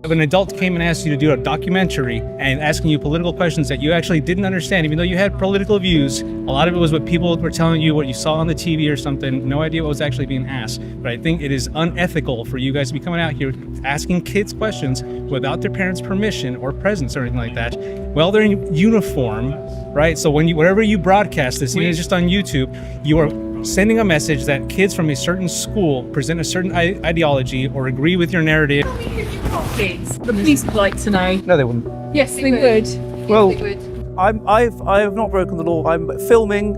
If an adult came and asked you to do a documentary and asking you political questions that you actually didn't understand, even though you had political views, a lot of it was what people were telling you, what you saw on the TV or something, no idea what was actually being asked. But I think it is unethical for you guys to be coming out here asking kids questions without their parents' permission or presence or anything like that. Well, they're in uniform, right? So whenever you broadcast this, even if it's just on YouTube, you are sending a message that kids from a certain school present a certain ideology or agree with your narrative. Kids. The police would like to know. No, they wouldn't. Yes, they would. Well, Yes, they would. I have not broken the law. I'm filming.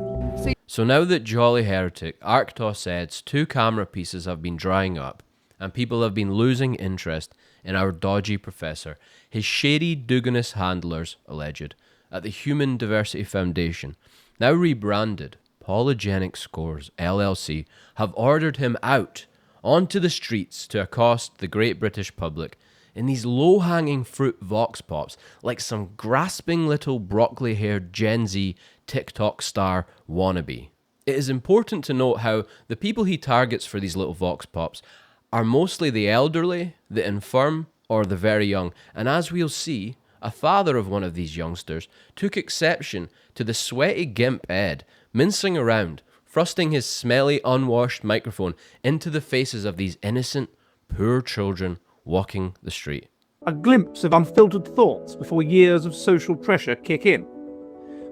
So now that Jolly Heretic, Arktos Ed's 2 camera pieces have been drying up, and people have been losing interest in our dodgy professor, his shady Duganist handlers, alleged, at the Human Diversity Foundation, now rebranded Polygenic Scores LLC, have ordered him out onto the streets to accost the great British public in these low-hanging fruit vox pops like some grasping little broccoli-haired Gen Z TikTok star wannabe. It is important to note how the people he targets for these little vox pops are mostly the elderly, the infirm, or the very young, and as we'll see, a father of one of these youngsters took exception to the sweaty gimp Ed mincing around, thrusting his smelly, unwashed microphone into the faces of these innocent, poor children walking the street. A glimpse of unfiltered thoughts before years of social pressure kick in.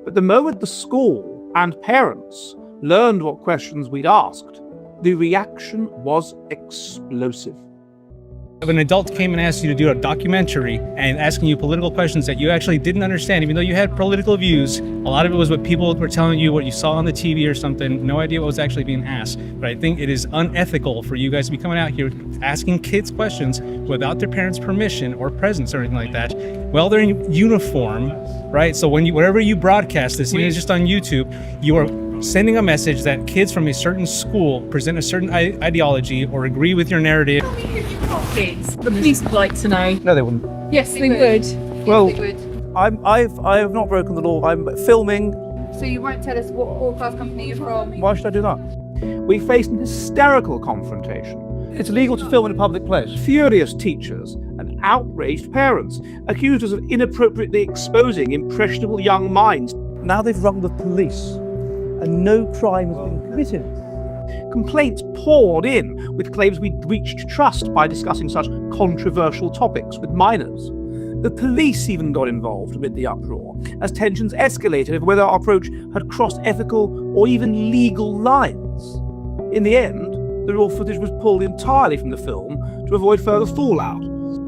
But the moment the school and parents learned what questions we'd asked, the reaction was explosive. If an adult came and asked you to do a documentary and asking you political questions that you actually didn't understand, even though you had political views, a lot of it was what people were telling you, what you saw on the TV or something, no idea what was actually being asked. But I think it is unethical for you guys to be coming out here asking kids questions without their parents' permission or presence or anything like that. Well, they're in uniform, right? So whenever you broadcast this, even if it's just on YouTube, you are sending a message that kids from a certain school present a certain ideology or agree with your narrative. Kids. The police would like to know. No, they wouldn't. Yes, they would. Well, Yes, they would. I have not broken the law. I'm filming. So you won't tell us what broadcast company you're from? Why should I do that? We faced an hysterical confrontation. It's illegal to film in a public place. Furious teachers and outraged parents accused us of inappropriately exposing impressionable young minds. Now they've rung the police, and no crime has been committed. Complaints poured in with claims we'd breached trust by discussing such controversial topics with minors. The police even got involved amid the uproar, as tensions escalated over whether our approach had crossed ethical or even legal lines. In the end, the raw footage was pulled entirely from the film to avoid further fallout.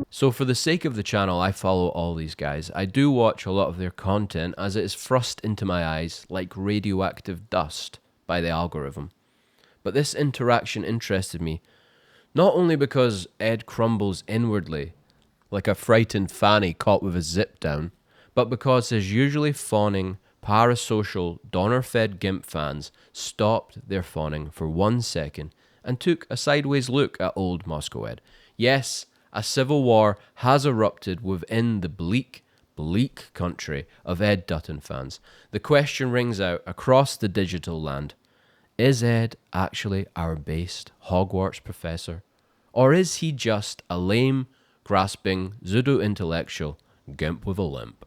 So for the sake of the channel, I follow all these guys. I do watch a lot of their content as it is thrust into my eyes like radioactive dust by the algorithm. But this interaction interested me, not only because Ed crumbles inwardly, like a frightened fanny caught with a zip down, but because his usually fawning, parasocial, donor-fed gimp fans stopped their fawning for 1 second and took a sideways look at old Moscow Ed. Yes, a civil war has erupted within the bleak, bleak country of Ed Dutton fans. The question rings out across the digital land. Is Ed actually our based Hogwarts professor? Or is he just a lame, grasping, pseudo-intellectual gimp with a limp?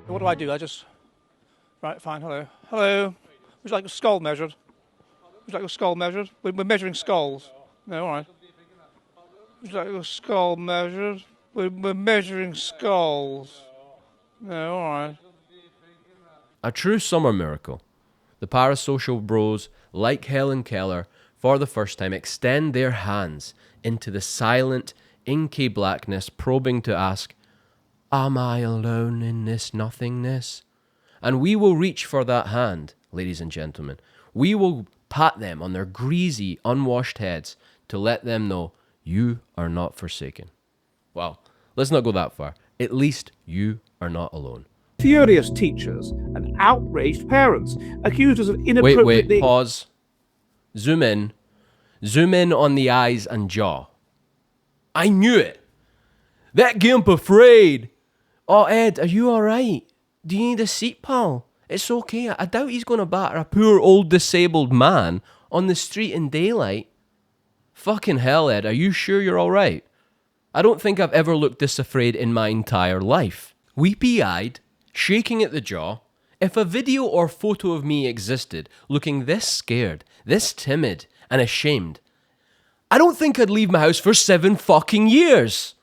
What do? I just... Right, fine, hello. Hello. Would you like a skull measured? Would you like a skull measured? We're measuring skulls. No, all right. Would you like a skull measured? We're measuring skulls. No, all right. A true summer miracle. The parasocial bros, like Helen Keller, for the first time extend their hands into the silent, inky blackness, probing to ask, am I alone in this nothingness? And we will reach for that hand, ladies and gentlemen. We will pat them on their greasy, unwashed heads to let them know you are not forsaken. Well, let's not go that far. At least you are not alone. Furious teachers and outraged parents accused us of inappropriately... Wait, pause. Zoom in. Zoom in on the eyes and jaw. I knew it. That gimp afraid. Oh, Ed, are you alright? Do you need a seat, pal? It's okay. I doubt he's going to batter a poor old disabled man on the street in daylight. Fucking hell, Ed, are you sure you're alright? I don't think I've ever looked this afraid in my entire life. Weepy-eyed, shaking at the jaw. If a video or photo of me existed, looking this scared, this timid, and ashamed, I don't think I'd leave my house for 7 fucking years.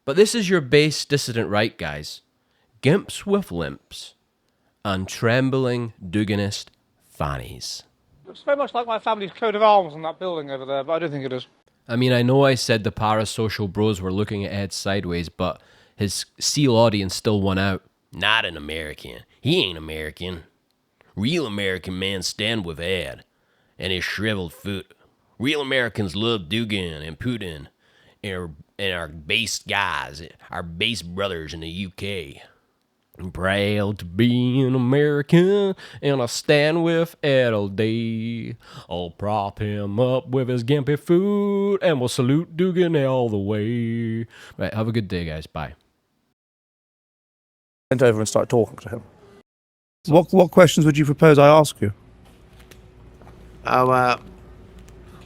But this is your base dissident right, guys. Gimps with limps and trembling Duganist fannies. Looks very much like my family's coat of arms on that building over there, but I don't think it is. I mean, I know I said the parasocial bros were looking at Ed sideways, but his SEAL audience still won out. Not an American. He ain't American. Real American men stand with Ed and his shriveled foot. Real Americans love Dugan and Putin and our base guys, our base brothers in the UK. I'm proud to be an American, and I stand with Ed all day. I'll prop him up with his gimpy foot, and we'll salute Dugan all the way. Right, have a good day, guys. Bye. Went over and started talking to him. What questions would you propose I ask you?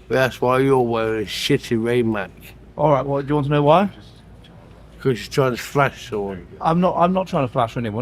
That's why you're wearing a shitty Rain-Mac. All right. Well, do you want to know why? Because you're trying to flash someone. I'm not trying to flash anyone.